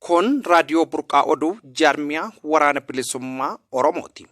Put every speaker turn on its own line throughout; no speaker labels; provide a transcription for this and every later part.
Kun raadiyoo burqaa oduu jaarmiyaa waraana bilisummaa Oromooti.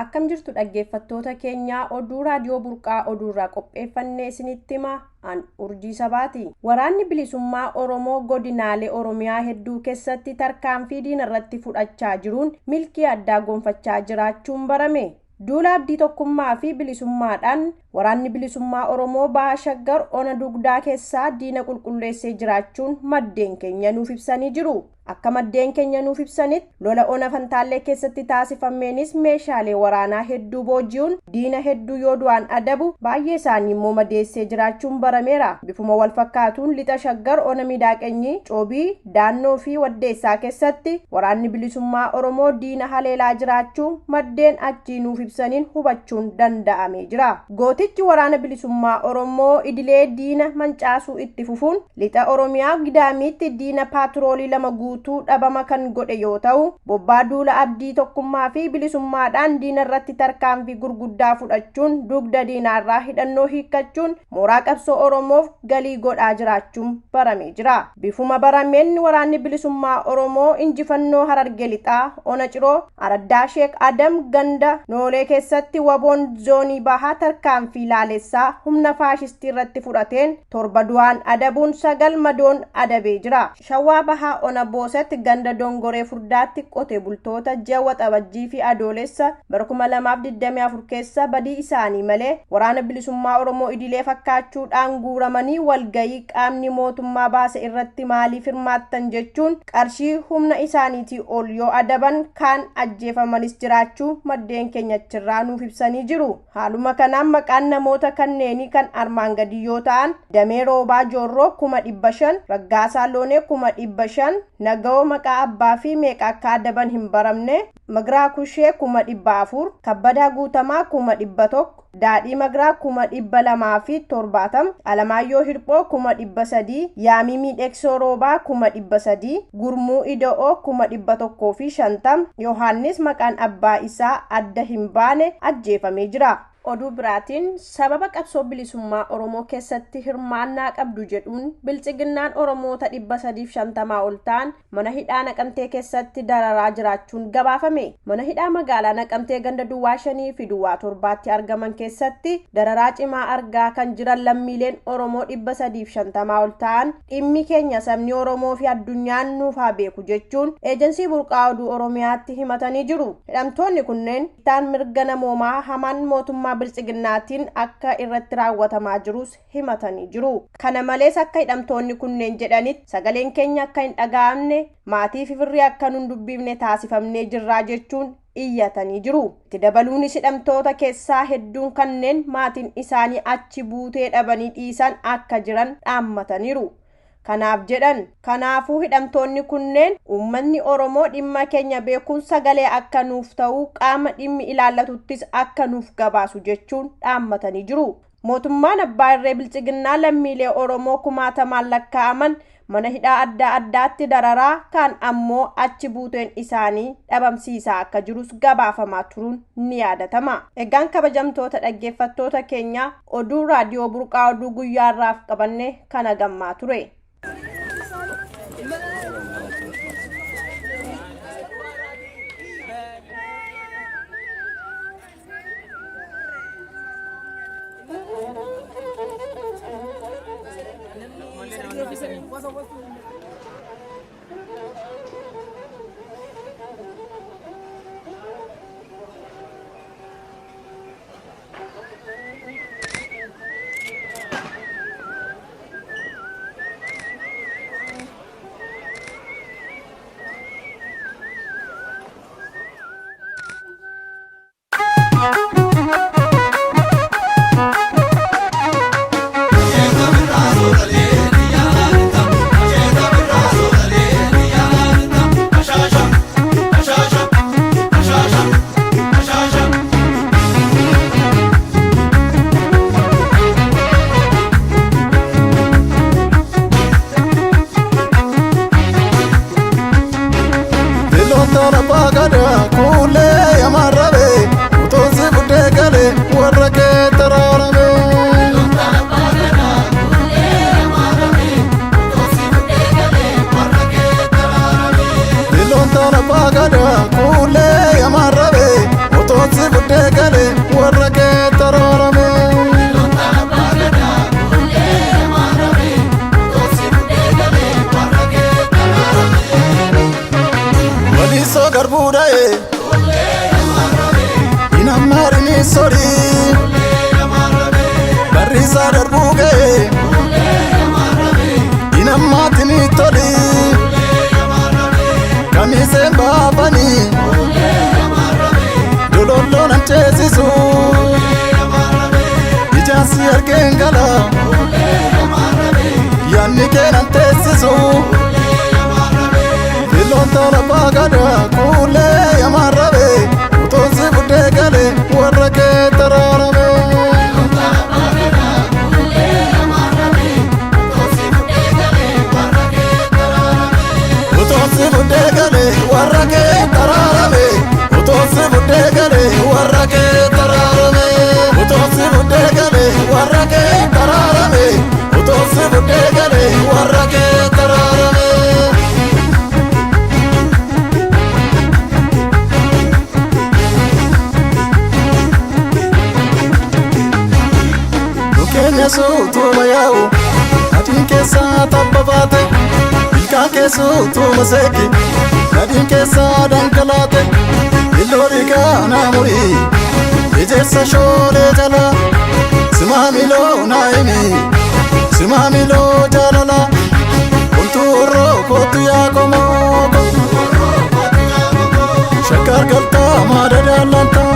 Akkam jirtu dhaggeeffattoota keenya oduu raadiyoo burqaa oduurraa qopheeffannee isinitti hima an urjii sabaati. Waraanni bilisummaa Oromoo godinaalee Oromiyaa hedduu keessatti tarkaanfii diinarratti fudhachaa jiruun milkii addaa gonfachaa jiraachuun barame. Duula abdii tokkummaa fi bilisummaadhaan waraanni bilisummaa Oromoo Baha Shaggar ona dugdaa keessaa diina qulqulleessee jiraachuun maddeen keenya nuuf ibsanii jiru. Akka maddeen keenya nuuf ibsanitti lola ona Fantaallee keessatti taasifameenis meeshaalee waraanaa hedduu booji'uun diina hedduu yoo du'an adabu baay'ee isaanii immoo madeessee jiraachuun barameera. Bifuma wal fakkaatuun lixa Shaggar ona Midaaqanyii, Coobii, Daannoo fi Waddeessaa keessatti waraanni bilisummaa Oromoo diina haleelaa jiraachuu maddeen achii nuuf ibsaniin hubachuun danda'amee jira. Gootichi waraana bilisummaa Oromoo idilee diina mancaasuu itti fufuun lixa Oromiyaa Gidaamiitti diina paatroolii lama guutuu dhabama kan godhe yoo ta'u, bobbaa duula abdii tokkummaa fi bilisummaadhaan diina irratti tarkaanfii gurguddaa fudhachuun dugda diinaarraa hidhannoo hiikkachuun mooraa qabsoo Oromoof galii godhaa jiraachuun baramee jira. Bifuma barameen waraanni bilisummaa Oromoo injifannoo Hararge lixaa ona Ciroo Araddaa Sheek Adam ganda Noolee keessatti waboon zoonii bahaa tarkaanfii laalessaa humna faashistii irratti fudhateen 7 du'aan adabuun 9 madoon adabee jira. Shawaa bahaa ona Boosetti ganda Dongoree Furdaatti qotee bultoota Jawwa Xabajjii fi Adoolessa bara 2024 keessa badii isaanii malee waraana bilisummaa Oromoo idilee fakkaachuudhaan guuramanii walgayii qaamni mootummaa baase irratti maaliif hirmaattan jechuun qarshii humna isaaniitii ol yoo adaban kaan ajjeefamanis jiraachuu maddeen keenya achirraa nuuf ibsanii jiru. Haaluma kanaan maqaan namoota kanneenii kan armaan gadii yoo ta'an Damee Roobaa Joorroo 500, Raggaasaa Loonee 500, Nagao maqaa abbaa fi meeqa akka adaban hin baramne, Magraa Kushee 400, Kabbadaa Guutamaa 100, Daadhii Magraa 270, Alamaayyoo Hirphoo 300, Yaamii Miidheeksoo Roobaa 300, Gurmuu Ida'oo 150, Yohaannis maqaan abbaa isaa adda hin baane ajjeefamee jira. Oduu biraatiin sababa qabsoo bilisummaa Oromoo keessatti hirmaannaa qabdu jedhuun bilchiginnaan Oromoota 350 ol ta'an mana hidhaa Naqamtee keessatti dararaa jiraachuun gabaafame. Mana hidhaa magaalaa Naqamtee ganda Duwwaa 5 fi Duwwaa 7tti argaman keessatti dararaa cimaa argaa kan jiran lammiileen Oromoo 350 ol ta'an dhimmi keenya sabni Oromoo fi addunyaan nuuf haa beeku jechuun eejensii burqaa oduu Oromiyaatti himatanii jiru. Hidhamtoonni kunneen ittaan mirga namoomaa hamaan mootummaa bilchiginnaatiin akka irratti raawwatamaa jirus himatanii jiru. Kana malees akka hidhamtoonni kunneen jedhanitti sagaleen keenya akka hin dhaga'amne maatii fi firrii akka nun dubbifne taasifamnee jirraa jechuun iyyatanii jiru. Itti dabaluunis hidhamtoota keessaa hedduun kanneen maatiin isaanii achi buutee dhabanii dhiisan akka jiran dhaammataniiru. Kanaaf jedhan kanaafuu hidhamtoonni kunneen uummanni Oromoo dhimma keenya beekuun sagalee akka nuuf ta'u qaama dhimmi ilaallatuttis akka nuuf gabaasu jechuun dhaammatanii jiru. Mootummaan abbaa irree bilchiginnaa lammiilee Oromoo 1000 lakkaa'aman mana hidhaa adda addaatti dararaa kan ammoo achi buuteen isaanii dhabamsiisaa akka jirus gabaafamaa turuun ni yaadatama. Egaan kabajamtoota dhaggeeffattoota keenya oduu raadiyoo burqaa oduu guyyaarraaf qabanne kana gammaa ture.
darbuudhae inammarini sori barriisa darbuuga'e inammaatini toli kamiseen baafani dololloon anceesisu ijaansi argeen gala yaanni keenan teessisu filloon tola baagada kuulee yamarrabe utuunsi buddee gale warra kee taraarame utuunsi buddee gale warra kee taraarame utuunsi buddee gale warra kee taraarame utuunsi buddee gale warra kee taraarame utuunsi buddee gale warra kee taraarame Keenya suutuma yaa'u adiin keessaa tabba baate ilkaan keessuutuma seeki adiin keessaa dhankalaate illoo dhiigaa naa murii ijeessa shoolee jala simaa miloo naa himi simaa miloo jaalala kuntuu urroo kootu yaa komooko shakkar galtaa maada daallantaa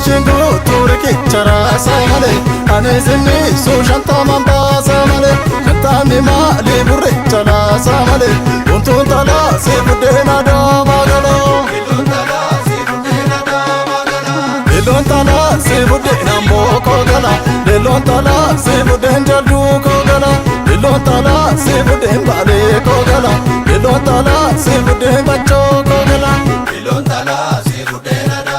Shingu turiki charasa male ane zinni su shanta mambasa male shantami mali burri chalasa male untun tala si budena da magalo ilon tala si budena mboko gala ilon tala si buden jaldu ko gala ilon tala si buden bale ko gala ilon tala si buden bacho ko gala ilon tala si budena da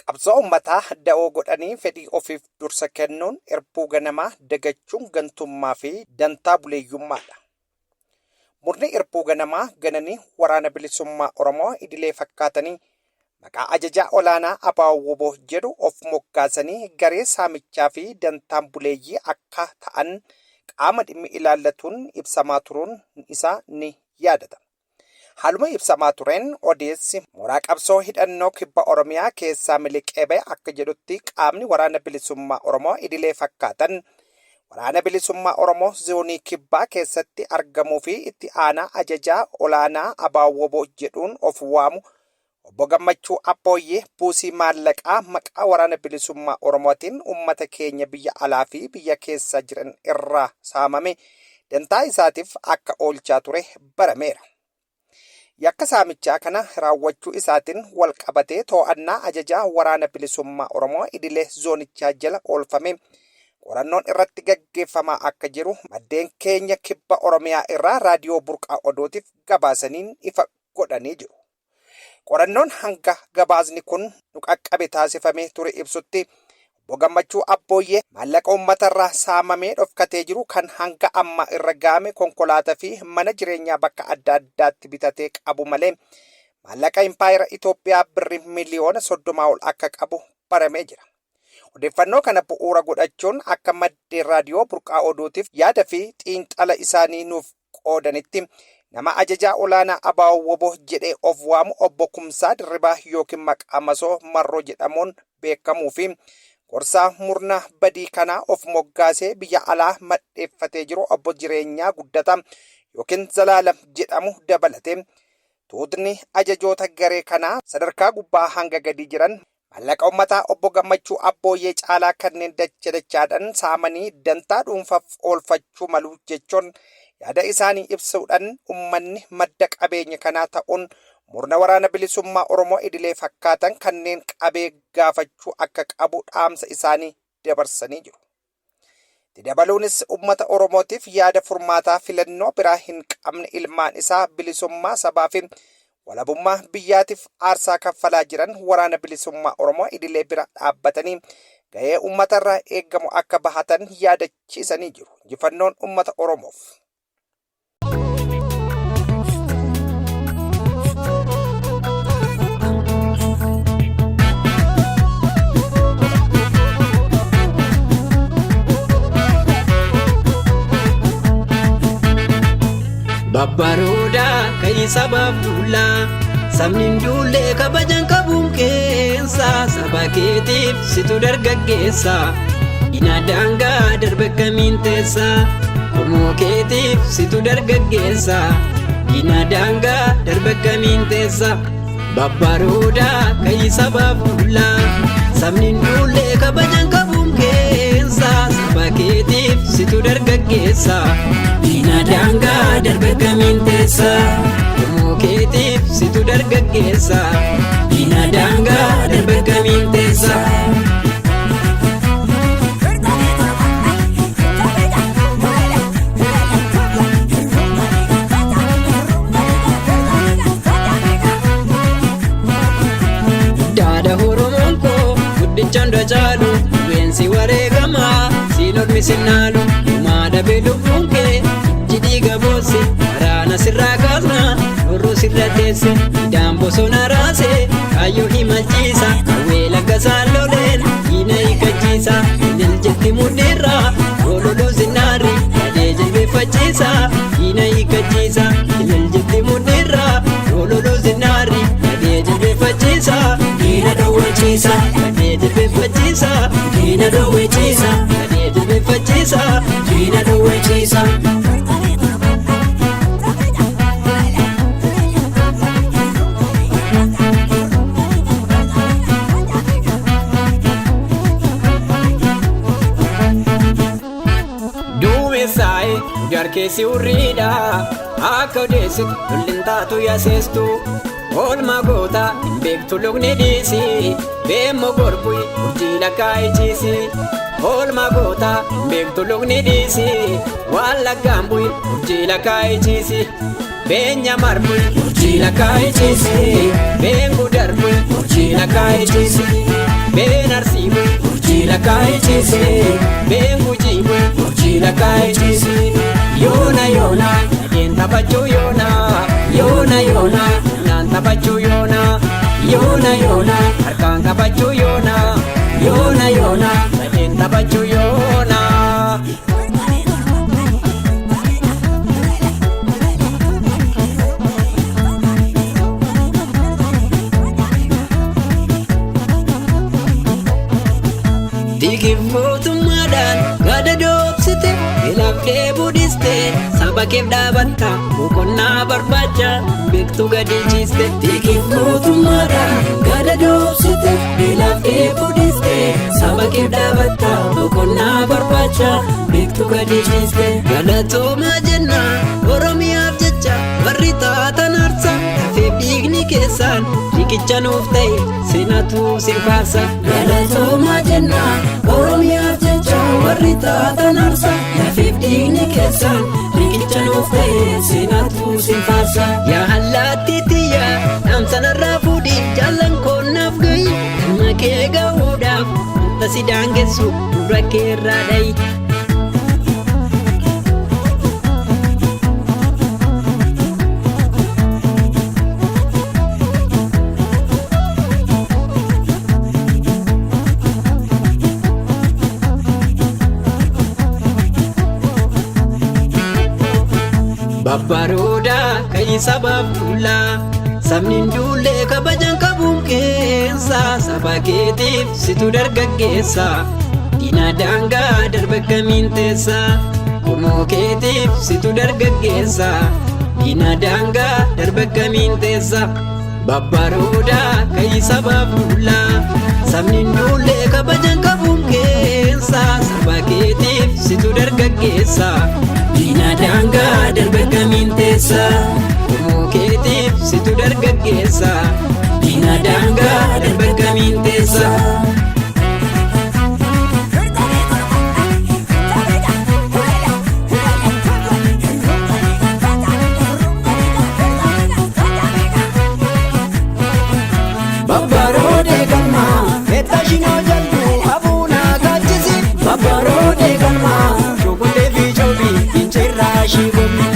Qabsoo uummataa da'oo godhanii fedhii ofiif dursa kennuun irbuu ganamaa dagachuun gantummaa fi dantaa buleeyyummaadha. Murni irbuu ganamaa gananii waraana bilisummaa Oromoo idilee fakkaatanii maqaa ajajaa olaanaa ABO jedhu of moggaasanii garee saamichaa fi dantaan buleeyyii akka ta'an qaama dhimmi ilaallatuun ibsamaa turuun isaa ni yaadatama. Haaluma ibsamaa tureen odeessi mooraa qabsoo hidhannoo kibba Oromiyaa keessaa miliqee ba'e akka jedhutti qaamni waraana bilisummaa Oromoo idilee fakkaatan waraana bilisummaa Oromoo zoonii kibbaa keessatti argamuu fi itti aanaa ajajaa olaanaa ABO jedhuun of waamu obbo Gammachuu Abbooyyee buusii maallaqaa maqaa waraana bilisummaa Oromootiin uummata keenya biyya alaa fi biyya keessa jiran irraa saamame dantaa isaatiif akka oolchaa ture barameera. Yakka saamichaa kana raawwachuu isaatiin wal qabatee to'annaa ajajaa waraana bilisummaa Oromoo idilee zoonichaa jala oolfame qorannoon irratti gaggeeffamaa akka jiru maddeen keenya kibba Oromiyaa irraa raadiyoo burqaa odootiif gabaasaniin ifa godhanii jiru. Qorannoon hanga gabaasni kun nu qaqqabe taasifamee ture ibsutti obbo Gammachuu Abbooyyee maallaqa uummatarraa saamamee dhokatee jiru kan hanga amma irra gaame konkolaataa fi mana jireenyaa bakka adda addaatti bitatee qabu malee maallaqa impaayera Itoophiyaa birrii miliyoona 30 ol akka qabu baramee jira. Odeeffannoo kana bu'uura godhachuun akka maddeen raadiyoo burqaa odootiif yaada fi xiinxala isaanii nuuf qoodanitti nama ajajaa olaanaa ABO jedhee of waamu obbo Kumsaa Dirribaa yookiin maqaa masoo Marroo jedhamuun beekamuu fi gorsaa murna badii kanaa of moggaasee biyya alaa madheeffatee jiru obbo Jireenyaa Guddataa yookiin Zalaalam jedhamu dabalatee tuutni ajajoota garee kanaa sadarkaa gubbaa hanga gadi jiran maallaqa uummataa obbo Gammachuu Abbooyyee caalaa kanneen dachaadhaan saamanii dantaa dhuunfaaf oolfachuu malu jechuun yaada isaanii ibsuudhaan uummanni madda qabeenya kanaa ta'uun murna waraana bilisummaa Oromoo idilee fakkaatan kanneen qabee gaafachuu akka qabu dhaamsa isaanii dabarsanii jiru. Dabaluunis uummata Oromootiif yaada furmaataa filannoo biraa hin qabne ilmaan isaa bilisummaa sabaa fi walabummaa biyyaatiif aarsaa kaffalaa jiran waraana bilisummaa Oromoo idilee bira dhaabbatanii gahee uummatarraa eegamu akka bahatan yaadachiisanii jiru. Injifannoon uummata Oromoof.
Babbaroda kai sabab dula sabnin dulle kabajan kabun keessa sabakeetiif situ dargaggeessa ina danga darbekamin teessa Oromoo keetiif situ dargaggeessa ina danga darbekamin teessa Babbaroda kai sabab dula sabnin dulle kabajan kabun keessa sabakeetiif situ dargaggeessa ina danga darbekamin teessa Oromoo keetiif situ dargaggeessa ina danga darbekamin teessa Dada Oromoon koo guddichaan dajaalu weensi wareegama siinot misinaalu maada beeluffuun kee jidii gaboose waraana sirraa kaasna horroo sirra teesse idaan bosona raase kaayyoo himalchiisa kawwee laggasaan loleen hiina hiikachiisa ilil jetti mudhiirraa gololuu zinnaarri gadee jilbeeffachiisa hiina hiikachiisa ilil jetti mudhiirraa gololuu zinnaarri gadee jilbeeffachiisa hiina dhowwachiisa gadee jilbeeffachiisa hiina dhowwachiisa gadee jilbeeffachiisa hiina dhowwachiisa. Jarkeesi urriidha akka odeessitu lolliin taatu yaaseestu oolmaa goota hin beektu lugni dhiisi beemmoo gorbu'i urjii lakkaa'ichiisi oolmaa goota hin beektu lugni dhiisi waan laggaan bu'i urjii lakkaa'ichiisi beenya marbu'i urjii lakkaa'ichiisi been gudarbu'i urjii lakkaa'ichiisi been arsii bu'i urjii lakkaa'ichiisi been gujii bu'i urjii lakkaa'ichiisi. Yona yona, nadeen taphachuu yona. Yona yona, naan taphachuu yona. Yona yona, harkaan taphachuu yona. Yona yona, nadeen taphachuu yona. Mootummaadhaan gada dhoobsite ilaaftee buudhiste saba keef dhaabatta boqonnaa barbaacha beektu gadi ciiste. Mootummaadhaan gada dhoobsite ilaaftee buudhiste saba keef dhaabatta boqonnaa barbaacha beektu gadi ciiste. Galatoomaa jenna Oromiyaaf jecha warri taatan aarsa lafee dhiigni keessaan riqicha nuuf ta'e seenatu sirbaasa. Galatoomaa jenna Oromiyaaf jecha warri taatan aarsa lafee dhiigni keessaan riqicha nuuf ta'e seenatu sirbaasa. Yaa allaattii tiyya dhaamsanarraa fuudhii jaallan koonnaaf gahi ilma kee gahuudhaaf wanta si daangessu dura kee irraa dhayi. Babbaroda kai sabab dula sabnin dulle kabajan kabun buqqeensa saba keetiif situ dargaggeessa diina daangaa darbe kamiin teessa kumoo keetiif situ dargaggeessa diina daangaa darbe kamiin teessa babbarooda kayi saba fuula sabni nduulee kabajan qabuun keessa saba keetiif situ dargaggeessa diina daangaa darbe kamiin teessa kumoo keetiif situ dargaggeessa diina daangaa darbe kamiin teessa. Babbarode galma etashino jallu abuna gachisi babbarode galma chokunde fi chobi inchirra shigumi